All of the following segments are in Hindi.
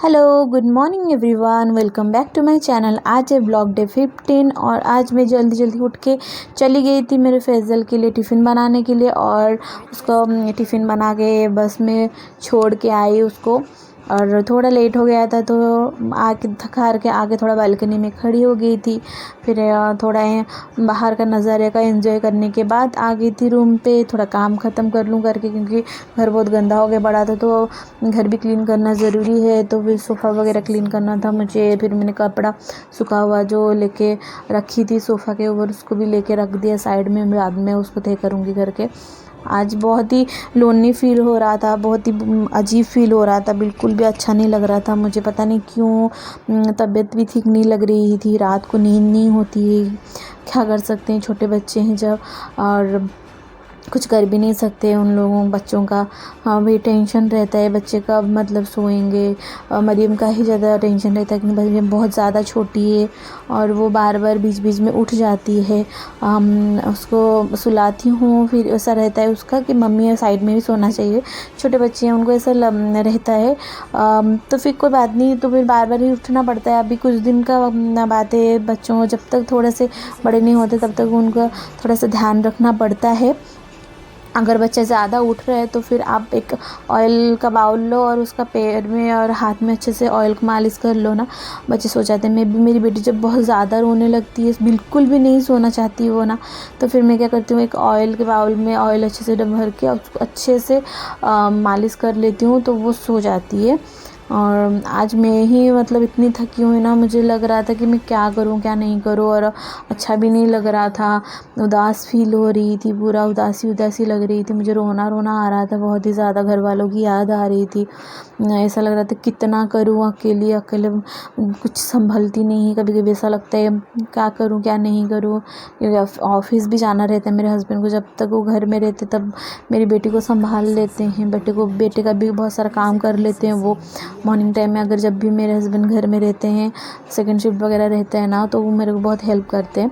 Hello good morning everyone, welcome back to my channel. आज है ब्लॉग डे 15 और आज मैं जल्दी जल्दी उठ के चली गई थी मेरे फैज़ल के लिए टिफ़िन बनाने के लिए और उसको टिफ़िन बना के बस में छोड़ के आई उसको। और थोड़ा लेट हो गया था तो आके थक हार के आके थोड़ा बालकनी में खड़ी हो गई थी। फिर थोड़ा बाहर का नज़ारे का एंजॉय करने के बाद आ गई थी रूम पे, थोड़ा काम ख़त्म कर लूँ करके, क्योंकि घर बहुत गंदा हो गया पड़ा था तो घर भी क्लीन करना ज़रूरी है। तो फिर सोफ़ा वगैरह क्लीन करना था मुझे। फिर मैंने कपड़ा सूखा हुआ जो लेके रखी थी सोफ़ा के ऊपर उसको भी लेके रख दिया साइड में, बाद में उसको तय करूँगी करके। आज बहुत ही लोनली फ़ील हो रहा था, बहुत ही अजीब फ़ील हो रहा था, बिल्कुल भी अच्छा नहीं लग रहा था मुझे। पता नहीं क्यों तबीयत भी ठीक नहीं लग रही थी, रात को नींद नहीं होती है। क्या कर सकते हैं, छोटे बच्चे हैं जब, और कुछ कर भी नहीं सकते उन लोगों बच्चों का। हाँ भी टेंशन रहता है बच्चे का, मतलब सोएंगे। मरियम का ही ज़्यादा टेंशन रहता है कि मरियम बहुत ज़्यादा छोटी है और वो बार बार बीच बीच में उठ जाती है। उसको सुलाती हूँ, फिर ऐसा रहता है उसका कि मम्मी साइड में भी सोना चाहिए। छोटे बच्चे हैं, उनको ऐसा रहता है। तो फिर कोई बात नहीं, तो फिर बार बार ही उठना पड़ता है। अभी कुछ दिन का बात है, बच्चों जब तक थोड़े से बड़े नहीं होते तब तक उनका थोड़ा सा ध्यान रखना पड़ता है। अगर बच्चा ज़्यादा उठ रहा है तो फिर आप एक ऑयल का बाउल लो और उसका पैर में और हाथ में अच्छे से ऑयल की मालिश कर लो ना, बच्चे सो जाते हैं। मेरी बेटी जब बहुत ज़्यादा रोने लगती है, बिल्कुल भी नहीं सोना चाहती वो ना, तो फिर मैं क्या करती हूँ, एक ऑयल के बाउल में ऑयल अच्छे से भर के उसको अच्छे से मालिश कर लेती हूँ तो वो सो जाती है। और आज मैं ही मतलब इतनी थकी हुई ना, मुझे लग रहा था कि मैं क्या करूं क्या नहीं करूं, और अच्छा भी नहीं लग रहा था। उदास फील हो रही थी, पूरा उदासी उदासी लग रही थी मुझे, रोना रोना आ रहा था बहुत ही ज़्यादा। घर वालों की याद आ रही थी। ऐसा लग रहा था कितना करूं, अकेले अकेले कुछ संभलती नहीं। कभी कभी ऐसा लगता है क्या करूं क्या नहीं करूं, क्योंकि ऑफिस भी जाना रहता है मेरे हस्बैंड को। जब तक वो घर में रहते तब मेरी बेटी को संभाल लेते हैं, बेटे का भी बहुत सारा काम कर लेते हैं वो। मॉर्निंग टाइम में अगर जब भी मेरे हस्बैंड घर में रहते हैं, सेकंड शिफ्ट वगैरह रहता है ना, तो वो मेरे को बहुत हेल्प करते हैं।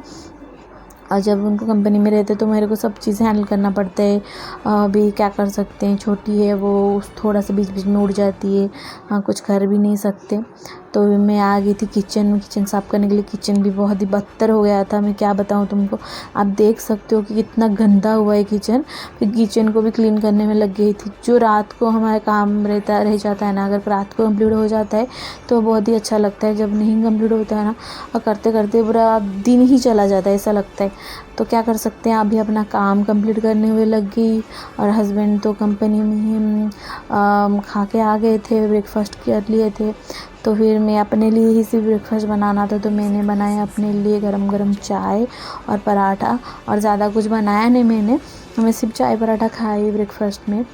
और जब उनको कंपनी में रहते तो मेरे को सब चीज़ें हैंडल करना पड़ता है। अभी क्या कर सकते हैं, छोटी है वो, थोड़ा सा बीच बीच में उड़ जाती है। हाँ, कुछ कर भी नहीं सकते। तो मैं आ गई थी किचन साफ़ करने के लिए। किचन भी बहुत ही बदतर हो गया था, मैं क्या बताऊँ तुमको। आप देख सकते हो कि कितना गंदा हुआ है किचन। फिर किचन को भी क्लीन करने में लग गई थी। जो रात को हमारा काम रह जाता है ना, अगर रात को कंप्लीट हो जाता है तो बहुत ही अच्छा लगता है। जब नहीं कंप्लीट होता है ना, और करते करते पूरा दिन ही चला जाता है ऐसा लगता है। तो क्या कर सकते हैं, अभी अपना काम कंप्लीट करने हुए लग गई। और हस्बैंड तो कंपनी में ही खा के आ गए थे, ब्रेकफास्ट कर लिए थे। तो फिर मैं अपने लिए ही सिर्फ ब्रेकफास्ट बनाना था, तो मैंने बनाया अपने लिए गरम गरम चाय और पराठा, और ज़्यादा कुछ बनाया नहीं मैंने। मैं सिर्फ चाय पराठा खाई ब्रेकफास्ट में।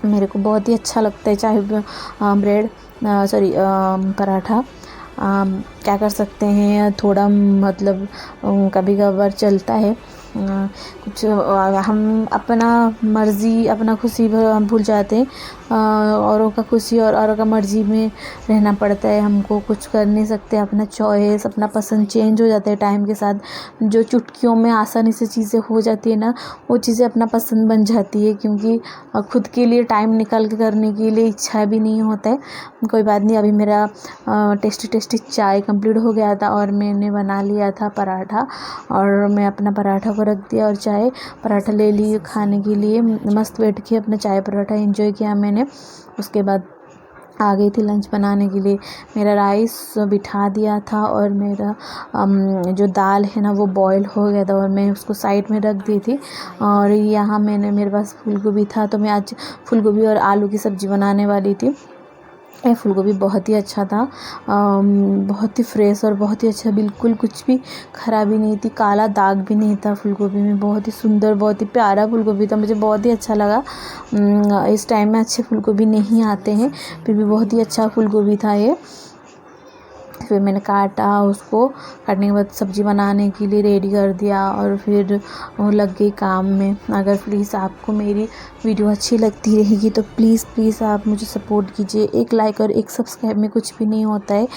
मेरे को बहुत ही अच्छा लगता है चाय ब्रेड सॉरी पराठा। क्या कर सकते हैं, थोड़ा मतलब कभी कभार चलता है। कुछ हम अपना मर्ज़ी अपना खुशी भूल जाते हैं। औरों का खुशी और औरों का मर्ज़ी में रहना पड़ता है हमको, कुछ कर नहीं सकते। अपना चॉइस अपना पसंद चेंज हो जाता है टाइम के साथ। जो चुटकियों में आसानी से चीज़ें हो जाती है ना, वो चीज़ें अपना पसंद बन जाती है, क्योंकि खुद के लिए टाइम निकाल के करने के लिए इच्छा भी नहीं होता है। कोई बात नहीं, अभी मेरा टेस्टी चाय कंप्लीट हो गया था और मैंने बना लिया था पराठा, और मैं अपना पराठा को रख दिया और चाय पराठा ले ली खाने के लिए। मस्त बैठ के अपना चाय पराठा एंजॉय किया मैंने। उसके बाद आ गई थी लंच बनाने के लिए। मेरा राइस बिठा दिया था और मेरा जो दाल है ना वो बॉईल हो गया था, और मैं उसको साइड में रख दी थी। और यहाँ मेरे पास फूलगोभी था, तो मैं आज फूलगोभी और आलू की सब्ज़ी बनाने वाली थी। ये फूलगोभी बहुत ही अच्छा था, बहुत ही फ्रेश और बहुत ही अच्छा, बिल्कुल कुछ भी खराबी नहीं थी, काला दाग भी नहीं था फूलगोभी में। बहुत ही सुंदर बहुत ही प्यारा फूलगोभी था, मुझे बहुत ही अच्छा लगा। इस टाइम में अच्छे फूलगोभी नहीं आते हैं, फिर भी बहुत ही अच्छा फूलगोभी था ये। फिर मैंने काटा, उसको काटने के बाद सब्ज़ी बनाने के लिए रेडी कर दिया और फिर लग गई काम में। अगर प्लीज़ आपको मेरी वीडियो अच्छी लगती रहेगी तो प्लीज़ आप मुझे सपोर्ट कीजिए। एक लाइक और एक सब्सक्राइब में कुछ भी नहीं होता है,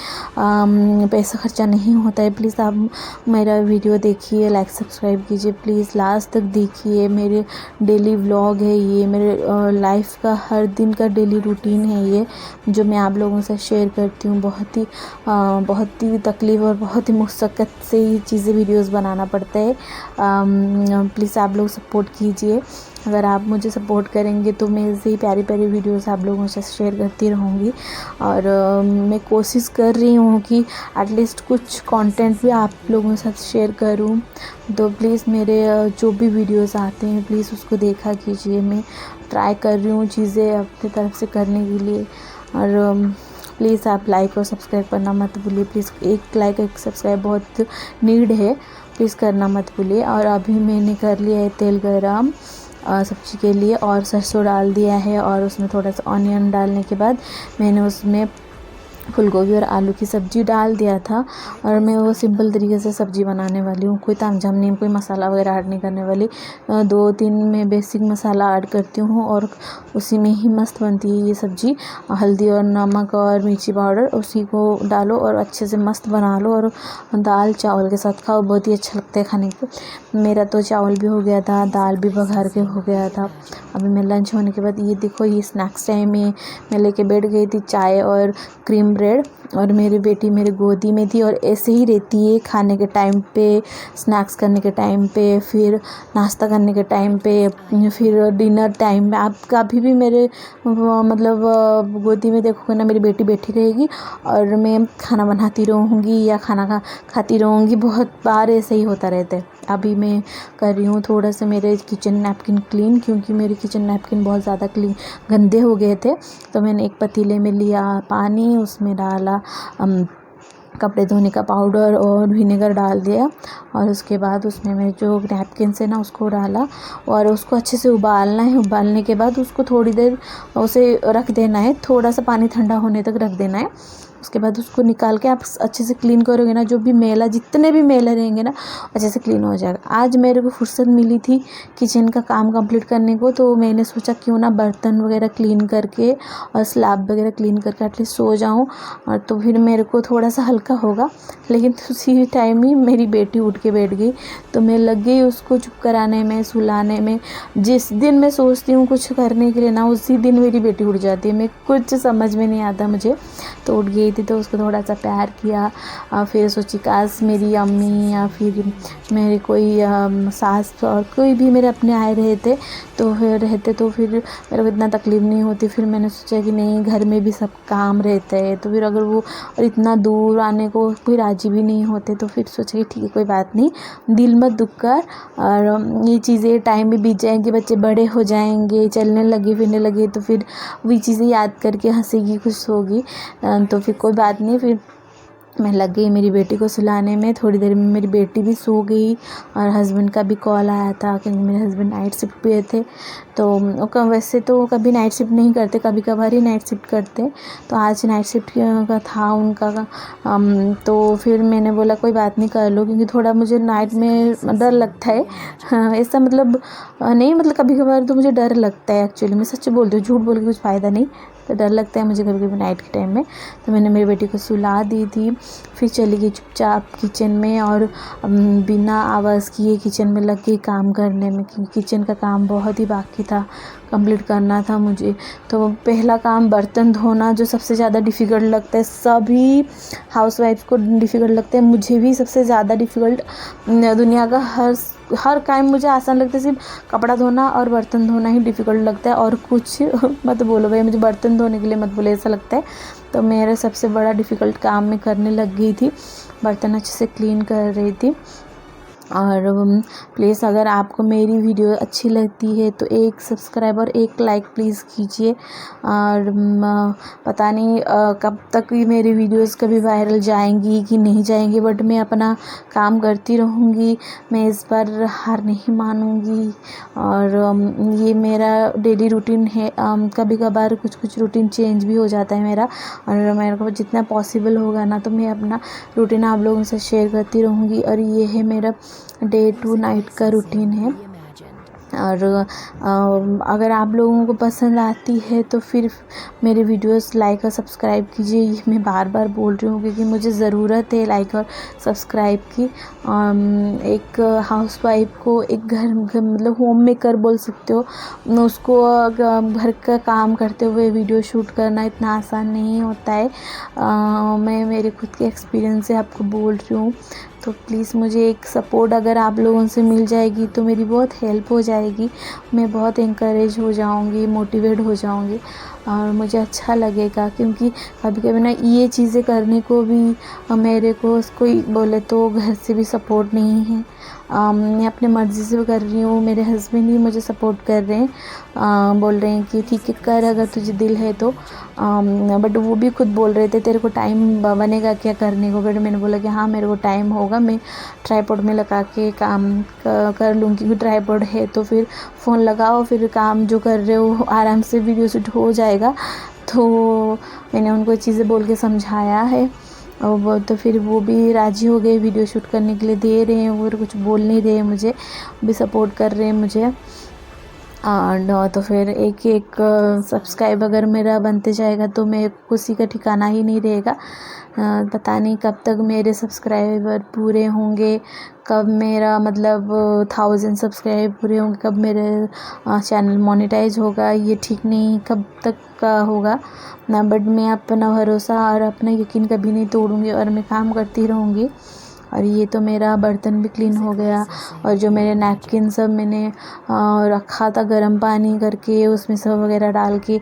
पैसा खर्चा नहीं होता है। प्लीज़ आप मेरा वीडियो देखिए, लाइक सब्सक्राइब कीजिए, प्लीज़ लास्ट तक देखिए। मेरे डेली व्लॉग है ये, मेरे लाइफ का हर दिन का डेली रूटीन है ये, जो मैं आप लोगों से शेयर करती हूँ। बहुत ही तकलीफ़ और बहुत ही मुशक्क़त से ये चीज़ें वीडियोस बनाना पड़ता है। प्लीज़ आप लोग सपोर्ट कीजिए। अगर आप मुझे सपोर्ट करेंगे तो मैं ऐसे ही प्यारी प्यारी वीडियोस आप लोगों से शेयर करती रहूँगी। और मैं कोशिश कर रही हूँ कि एटलीस्ट कुछ कंटेंट भी आप लोगों के साथ शेयर करूँ। तो प्लीज़ मेरे जो भी वीडियोस आते हैं प्लीज़ उसको देखा कीजिए। मैं ट्राई कर रही हूँ चीज़ें अपनी तरफ से करने के लिए। और प्लीज़ आप लाइक और सब्सक्राइब करना मत भूलिए। प्लीज़ एक लाइक एक सब्सक्राइब बहुत नीड है, प्लीज़ करना मत भूलिए। और अभी मैंने कर लिया है तेल गरम सब्ज़ी के लिए, और सरसों डाल दिया है, और उसमें थोड़ा सा ऑनियन डालने के बाद मैंने उसमें फूलगोभी और आलू की सब्ज़ी डाल दिया था। और मैं वो सिंपल तरीके से सब्ज़ी बनाने वाली हूँ, कोई तामझाम नहीं, कोई मसाला वगैरह ऐड नहीं करने वाली। 2-3 मैं बेसिक मसाला ऐड करती हूँ और उसी में ही मस्त बनती है ये सब्ज़ी। हल्दी और नमक और मिर्ची पाउडर उसी को डालो और अच्छे से मस्त बना लो, और दाल चावल के साथ खाओ, बहुत ही अच्छा लगता है खाने को। मेरा तो चावल भी हो गया था, दाल भी बघार के हो गया था। अभी मैं लंच होने के बाद ये देखो, ये स्नैक्स टाइम में मैं लेके बैठ गई थी चाय और क्रीम ब्रेड। और मेरी बेटी मेरी गोदी में थी, और ऐसे ही रहती है खाने के टाइम पे, स्नैक्स करने के टाइम पे, फिर नाश्ता करने के टाइम पे, फिर डिनर टाइम में। आप कभी भी मेरे मतलब गोदी में देखोगे ना, मेरी बेटी बैठी रहेगी और मैं खाना बनाती रहूँगी या खाना खाती रहूँगी। बहुत बार ऐसे ही होता रहता है। अभी मैं कर रही हूँ थोड़ा सा मेरे किचन नैपकिन क्लीन, क्योंकि मेरे किचन नैपकिन बहुत ज़्यादा गंदे हो गए थे। तो मैंने एक पतीले में लिया पानी, उसमें डाला कपड़े धोने का पाउडर और विनेगर डाल दिया, और उसके बाद उसमें मैं जो नैपकिन से ना उसको डाला, और उसको अच्छे से उबालना है। उबालने के बाद उसको थोड़ी देर उसे रख देना है, थोड़ा सा पानी ठंडा होने तक रख देना है। उसके बाद उसको निकाल के आप अच्छे से क्लीन करोगे ना, जो भी मैला, जितने भी मैला रहेंगे ना, अच्छे से क्लीन हो जाएगा। आज मेरे को फुर्सत मिली थी किचन का काम कंप्लीट करने को, तो मैंने सोचा क्यों ना बर्तन वगैरह क्लीन करके और स्लैब वगैरह क्लीन करके एटलीस्ट सो जाऊँ, और तो फिर मेरे को थोड़ा सा हल्का होगा। लेकिन उसी टाइम ही मेरी बेटी उठ के बैठ गई, तो मैं लग गई उसको चुप कराने में, सुलाने में। जिस दिन मैं सोचती हूँ कुछ करने के लिए ना, उसी दिन मेरी बेटी उठ जाती है। मैं कुछ समझ में नहीं आता मुझे, तो उठ गई थी तो उसको थोड़ा सा प्यार किया। फिर सोची काश मेरी अम्मी या फिर मेरे कोई सास और कोई भी मेरे अपने आए रहते तो फिर मेरे को इतना तकलीफ़ नहीं होती। फिर मैंने सोचा कि नहीं, घर में भी सब काम रहते हैं, तो फिर अगर वो और इतना दूर आने को कोई राज़ी भी नहीं होते, तो फिर सोचा कि ठीक है कोई बात नहीं, दिल मत दुख कर। और ये चीज़ें टाइम भी बीत जाएंगे, बच्चे बड़े हो जाएंगे, चलने लगे फिरने लगे, तो फिर वही चीज़ें याद करके हंसेगी, खुश होगी। तो फिर कोई बात नहीं, फिर मैं लग गई मेरी बेटी को सुलाने में। थोड़ी देर में मेरी बेटी भी सो गई, और हस्बैंड का भी कॉल आया था, क्योंकि मेरे हस्बैंड नाइट शिफ्ट पे थे। तो वैसे तो कभी नाइट शिफ्ट नहीं करते, कभी कभार ही नाइट शिफ्ट करते। तो आज नाइट शिफ्ट का था उनका। तो फिर मैंने बोला कोई बात नहीं, कर लो, क्योंकि थोड़ा मुझे नाइट में डर लगता है। हाँ, ऐसा मतलब नहीं, मतलब कभी कभार तो मुझे डर लगता है एक्चुअली। मैं सच बोलती हूँ, झूठ बोल के कुछ फ़ायदा नहीं। तो डर लगता है मुझे कभी कभी नाइट के टाइम में। तो मैंने मेरी बेटी को सुला दी थी, फिर चली गई चुपचाप किचन में, और बिना आवाज़ किए किचन में लग गई काम करने में, क्योंकि किचन का काम बहुत ही बाकी था, कंप्लीट करना था मुझे। तो पहला काम बर्तन धोना, जो सबसे ज़्यादा डिफ़िकल्ट लगता है, सभी हाउसवाइफ को डिफ़िकल्ट लगता है, मुझे भी सबसे ज़्यादा डिफ़िकल्ट। दुनिया का हर काम मुझे आसान लगता है, सिर्फ कपड़ा धोना और बर्तन धोना ही डिफ़िकल्ट लगता है, और कुछ मत बोलो भाई, मुझे बर्तन धोने के लिए मत बोले, ऐसा लगता है। तो मेरा सबसे बड़ा डिफ़िकल्ट काम मैं करने लग गई थी, बर्तन अच्छे से क्लीन कर रही थी। और प्लीज़ अगर आपको मेरी वीडियो अच्छी लगती है तो एक सब्सक्राइब और एक लाइक प्लीज़ कीजिए। और पता नहीं कब तक ये मेरी वीडियोस कभी वायरल जाएंगी कि नहीं जाएंगी, बट मैं अपना काम करती रहूँगी। मैं इस बार हार नहीं मानूँगी, और ये मेरा डेली रूटीन है। कभी कभार कुछ रूटीन चेंज भी हो जाता है मेरा, और मेरे को जितना पॉसिबल होगा ना, तो मैं अपना रूटीन आप लोगों से शेयर करती रहूँगी। और ये है मेरा डे टू नाइट का रूटीन है। और अगर आप लोगों को पसंद आती है तो फिर मेरे वीडियोस लाइक और सब्सक्राइब कीजिए। ये मैं बार बार बोल रही हूँ क्योंकि मुझे ज़रूरत है लाइक और सब्सक्राइब की। एक हाउसवाइफ को एक घर मतलब होम मेकर बोल सकते हो, उसको घर का काम करते हुए वीडियो शूट करना इतना आसान नहीं होता है। मैं मेरे खुद के एक्सपीरियंस से आपको बोल रही हूँ। तो प्लीज़ मुझे एक सपोर्ट अगर आप लोगों से मिल जाएगी तो मेरी बहुत हेल्प हो जाएगी। मैं बहुत इंकरेज हो जाऊंगी, मोटिवेट हो जाऊंगी और मुझे अच्छा लगेगा। क्योंकि कभी कभी ना ये चीज़ें करने को भी मेरे को कोई बोले तो घर से भी सपोर्ट नहीं है। मैं अपने मर्ज़ी से कर रही हूँ। मेरे हस्बैंड ही मुझे सपोर्ट कर रहे हैं, बोल रहे हैं कि ठीक है कर अगर तुझे दिल है तो। बट वो भी खुद बोल रहे थे तेरे को टाइम बनेगा क्या करने को। बट मैंने बोला कि हाँ मेरे को टाइम होगा, मैं ट्राईपॉड में लगा के काम कर लूँगी। क्योंकि ट्राईपॉड है तो फिर फ़ोन लगाओ, फिर काम जो कर रहे हो आराम से वीडियो शूट हो जाएगा। तो मैंने उनको चीज़ें बोल के समझाया है और वो तो फिर वो भी राज़ी हो गए, वीडियो शूट करने के लिए दे रहे हैं। वो कुछ बोल नहीं रहे, मुझे भी सपोर्ट कर रहे हैं मुझे। और तो फिर एक एक सब्सक्राइब अगर मेरा बनते जाएगा तो मेरे खुशी का ठिकाना ही नहीं रहेगा। पता नहीं कब तक मेरे सब्सक्राइबर पूरे होंगे, कब मेरा मतलब 1000 सब्सक्राइबर पूरे होंगे, कब मेरे चैनल मोनेटाइज होगा, ये ठीक नहीं कब तक का होगा ना। बट मैं अपना भरोसा और अपना यकीन कभी नहीं तोड़ूंगी और मैं काम करती रहूँगी। और ये तो मेरा बर्तन भी क्लीन हो गया और जो मेरे नैपकिन सब मैंने रखा था गर्म पानी करके उसमें सब वगैरह डाल के,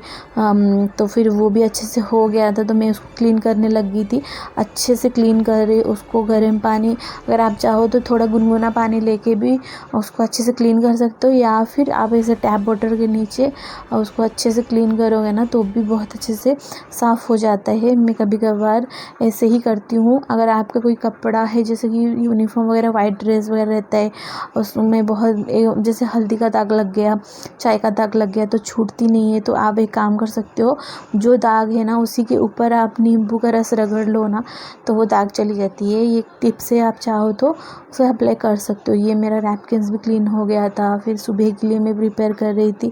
तो फिर वो भी अच्छे से हो गया था। तो मैं उसको क्लीन करने लगी थी, अच्छे से क्लीन करे उसको गर्म पानी। अगर आप चाहो तो थोड़ा गुनगुना पानी लेके भी उसको अच्छे से क्लीन कर सकते हो, या फिर आप ऐसे टैप वाटर के नीचे उसको अच्छे से क्लीन करोगे ना तो भी बहुत अच्छे से साफ़ हो जाता है। मैं कभी कभार ऐसे ही करती हूँ। अगर आपका कोई कपड़ा है जैसे कि यूनिफॉर्म वगैरह वाइट ड्रेस वगैरह रहता है, उसमें बहुत जैसे हल्दी का दाग लग गया, चाय का दाग लग गया तो छूटती नहीं है, तो आप एक काम कर सकते हो, जो दाग है ना उसी के ऊपर आप नींबू का रस रगड़ लो ना तो वो दाग चली जाती है। ये टिप से आप चाहो तो उसे अप्लाई कर सकते हो। ये मेरा नैपकिन्स भी क्लीन हो गया था। फिर सुबह के लिए मैं प्रिपेयर कर रही थी,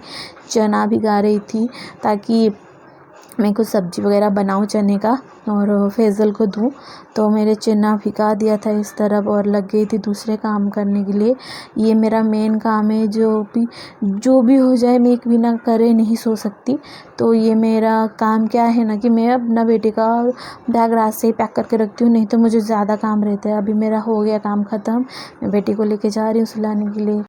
चना भिगा रही थी ताकि मैं कुछ सब्ज़ी वगैरह बनाऊँ चने का और फैज़ल को दूँ। तो मेरे चना भिगा दिया था इस तरफ और लग गई थी दूसरे काम करने के लिए। ये मेरा मेन काम है, जो भी हो जाए मैं एक बिना करे नहीं सो सकती। तो ये मेरा काम क्या है ना कि मैं अपना बेटे का बैग रात से ही पैक करके रखती हूँ, नहीं तो मुझे ज़्यादा काम रहता है। अभी मेरा हो गया काम ख़त्म, मैं बेटी को लेके जा रही हूँ सुलाने के लिए।